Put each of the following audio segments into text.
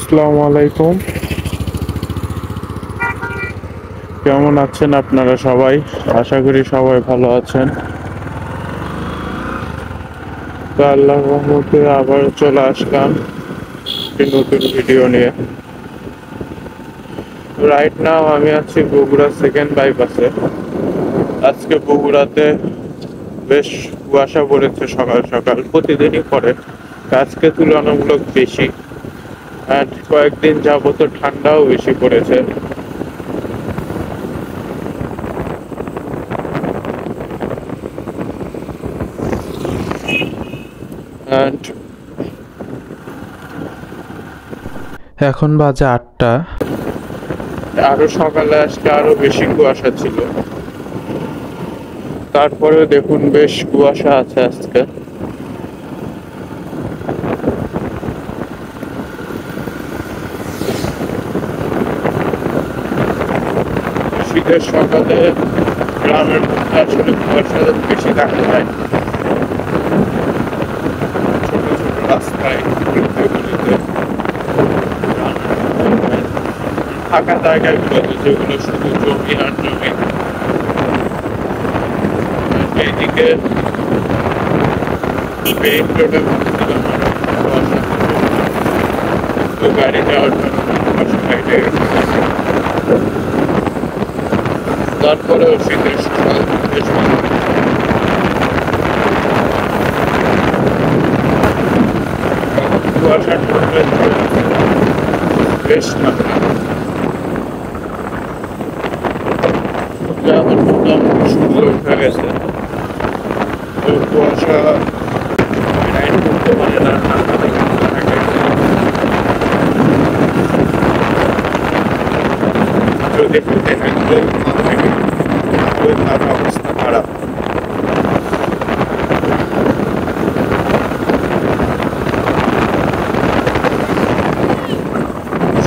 আসসালামু আলাইকুম। কেমন আছেন আপনারা সবাই? আশা করি সবাই ভালো আছেন। তো আল্লাহর রহমতে আবার চলে আসলাম একটি নতুন ভিডিও নিয়ে। রাইট নাও আমি আছি বগুড়া সেকেন্ড বাইপাসে। আজকে বগুড়াতে বেশ কুয়াশা পড়েছে সকাল সকাল, প্রতিদিনই পড়ে, আজকে তুলনামূলক বেশি। আর কয়েকদিন যাবত ঠান্ডাও বেশি পড়েছে। And এখন বাজে 8টা। আরো সকালে আজকে আরো বেশি কুয়াশা ছিল, তারপরেও দেখুন বেশ কুয়াশা আছে আজকে। শীতের সকালে গ্রামের মধ্যে আসলে কুয়াশা বেশি দেখা যায়। ছোট ছোট রাস্তায় গলিতে গলিতে, ফাঁকা জায়গাগুলোতে যেগুলো শুধু জমি আর জমি। এইদিকে মেইন রোডে ভাবছিলাম কুয়াশা, তো গাড়ি যাওয়ার জন্য কুয়াশা কেটে গেছে। তারপরেও শীতের সকাল বেশ ভালো। কুয়াশা ঢুকলে বেশ ঠান্ডা। এখন মোটামুটি সূর্য উঠে গেছে, তো কুয়াশা লাইট করতে পারে না, ঠান্ডা থেকে থাকে। যদি একটু দেখেন তো তার অবস্থা খারাপ।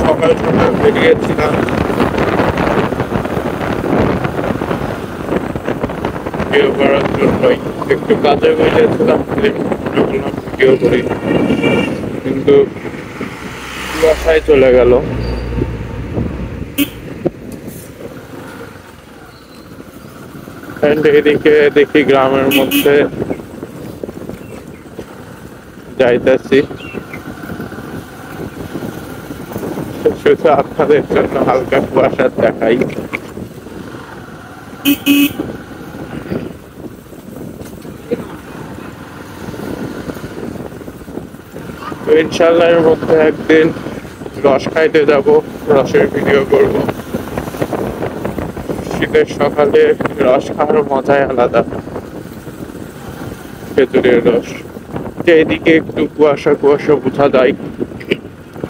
সকাল সকাল বেরিয়েছিলাম ভিডিও করার জন্যই, একটু কাজে বেরিয়েছিলাম, ভিডিও করি, কিন্তু কুয়াশায় চলে গেল। এদিকে দেখি গ্রামের মধ্যে যাইতেছি শুধু আপনাদের জন্য হালকা কুয়াশা দেখাই। তো ইনশাল্লাহ এর মধ্যে একদিন রস খাইতে যাব, রসের ভিডিও করব। শীতের সকালে রস খাওয়ার মজাই আলাদা, খেজুরের রস। এইদিকে একটু কুয়াশা কুয়াশা বোঝা যায়,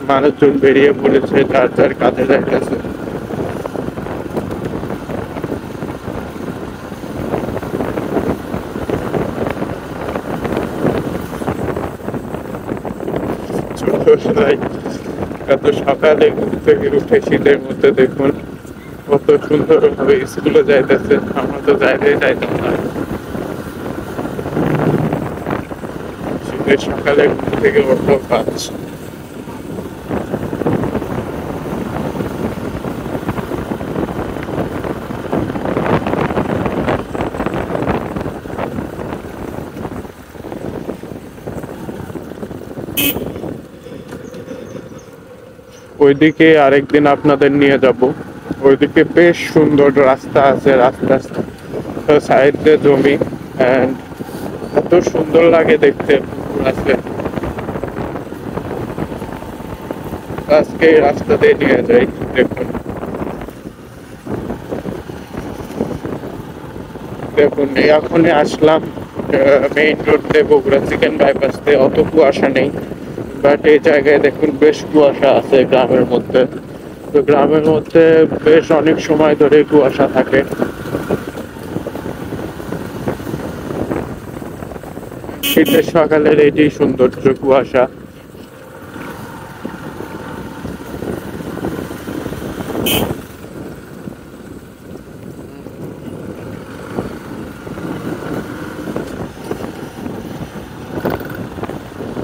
মানুষজন বেরিয়ে পড়েছে, যার যার কাজে যাইতেছে। ছোটবেলায় এত সকালে ঘুম থেকে উঠে শীতের মধ্যে দেখুন কত সুন্দর ভাবে স্কুলে যাইতেছে, আমরা তো যাইতাম না। শীতের সকালে ঘুম থেকে ওঠাও কাজ। ওইদিকে আরেকদিন আপনাদের নিয়ে যাব। ওইদিকে বেশ সুন্দর রাস্তা আছে, রাস্তা সাইড দিয়ে জমি, এন্ড এত সুন্দর লাগে দেখতে। আছে আজকে এই রাস্তা দিয়ে নিয়ে যাই, দেখুন দেখুন এখনই আসলাম মেইন রোড দিয়ে বগুড়া সেকেন্ড বাইপাস দিয়ে, অত কুয়াশা নেই, বাট এই জায়গায় দেখুন বেশ কুয়াশা আছে গ্রামের মধ্যে। তো গ্রামের মধ্যে বেশ অনেক সময় ধরে কুয়াশা থাকে। শীতের সকালের এটি সৌন্দর্য, কুয়াশা।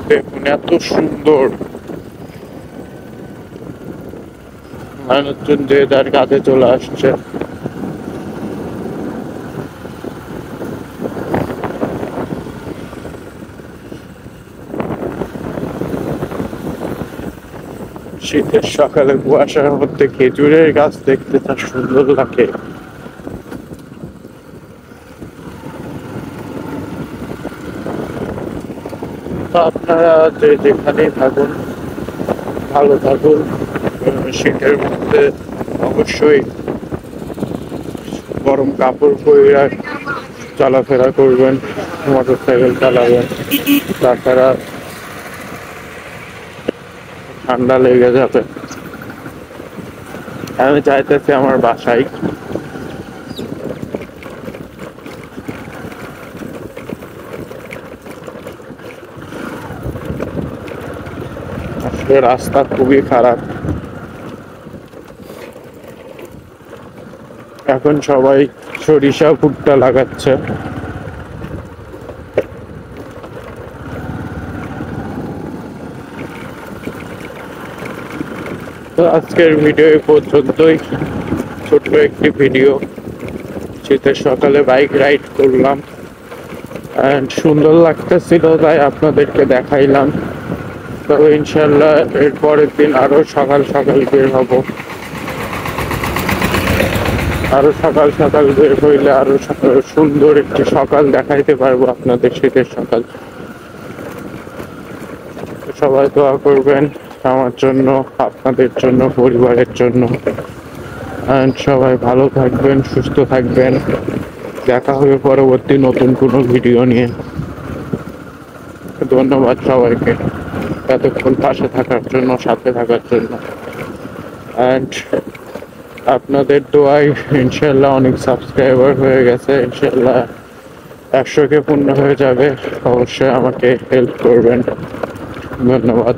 দেখুন এত সুন্দর মানুষজন যে যার কাজে চলে আসছে। শীতের সকালে কুয়াশার মধ্যে খেজুরের গাছ দেখতে তা সুন্দর লাগে। তো আপনারা যে যেখানেই থাকুন ভালো থাকুন। শীতের মধ্যে অবশ্যই গরম কাপড় পরে চলাফেরা করবেন, মোটর সাইকেল চালাবেন, তাছাড়া ঠান্ডা লেগে যাবে। আমি চাইতেছি আমার বাসায় আসলে রাস্তা খুবই খারাপ। এখন সবাই সরিষা ভুট্টা লাগাচ্ছে। তো আজকের ভিডিও এই পর্যন্তই, ছোট্ট একটি ভিডিও। শীতের সকালে বাইক রাইড করলাম এন্ড সুন্দর লাগতেছিল, তাই আপনাদেরকে দেখাইলাম। তবে ইনশাল্লাহ এর পরের দিন আরো সকাল সকাল বের হব। আরো সকাল সকাল বের হইলে আরো সুন্দর একটি সকাল দেখাইতে পারবো আপনাদের, শীতের সকাল। সবাই দোয়া করবেন আমার জন্য, আপনাদের জন্য, পরিবারের জন্য। and সবাই ভালো থাকবেন, সুস্থ থাকবেন। দেখা হবে পরবর্তী নতুন কোনো ভিডিও নিয়ে। ধন্যবাদ সবাইকে এতক্ষণ পাশে থাকার জন্য, সাথে থাকার জন্য। and আপনাদের দোয়ায় ইনশাল্লাহ অনেক সাবস্ক্রাইবার হয়ে গেছে। ইনশাল্লাহ 100কে পূর্ণ হয়ে যাবে। অবশ্যই আমাকে হেল্প করবেন। ধন্যবাদ।